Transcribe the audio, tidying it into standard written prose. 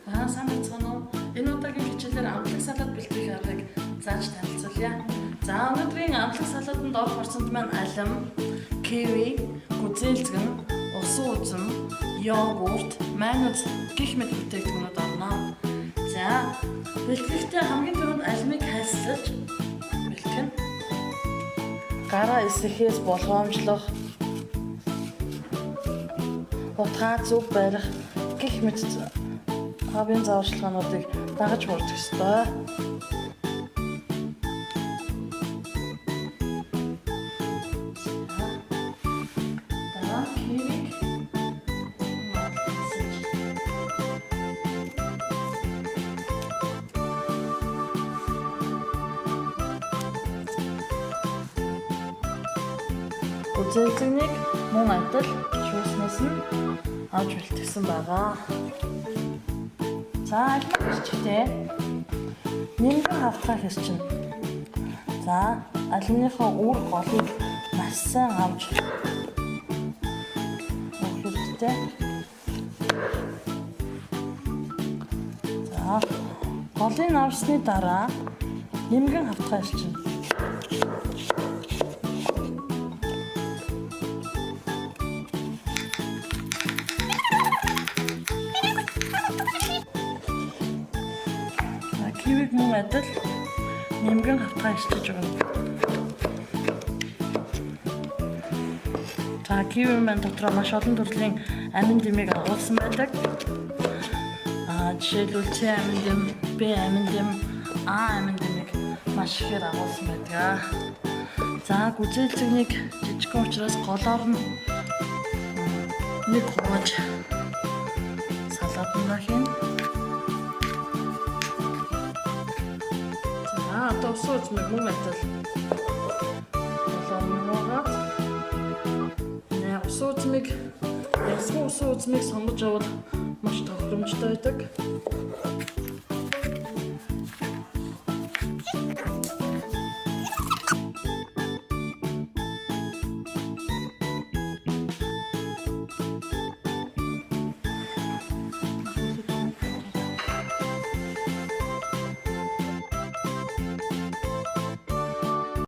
Сайн байцгаана уу? Энэ удаагийн хичээлээр амтлаг салаад бэлтгэх аргыг зааж танилцуулъя. За өнөөдрийн амтлаг салаатанд орох орчинд маань алим, киви, гүзээлзгэн, усан үзэм, йогурт, майонез гэх мэт бүтээгдэхүүнүүд орно. За бэлтгэхдээ хамгийн түрүүнд алимыг хайслаж бэлтгэн. Гараа эсрэхээс болгоомжлох, утгаа зөв барих гэх мэт хавийн зааварчилгаануудыг дагаж хүрдэх ёстой. Дараа кивиг үзэлцэнийг мөн адил шүүснээс нь авч бэлтгэсэн байгаа. За алимаа хэрчтэй нэмгэн хавтгай хэрчин. За алимныхаа үр голыг маш сайн авч өгөх хэрэгтэй. За голыг авсны дараа нэмгэн хавтгай хэрчин. Кивиг мөн адил нэмгэн хавтгай хэрчиж өгнө. За киви маань дотроо маш олон төрлийн амин дэмийг агуулсан байдаг. Жишээлбэл С амин дэм, Б амин дэм, А амин дэмийг маш ихээр агуулсан байдаг. За гүзээлзэгнийг жижигхэн учраас голоор нь нэг хувааж салаатандаа хийн. Одоо усан үзмийг мөн адил болгоомжлоод усан үзмийг ялсан усан үзмийг сонгож авал маш тохиромжтой байдаг.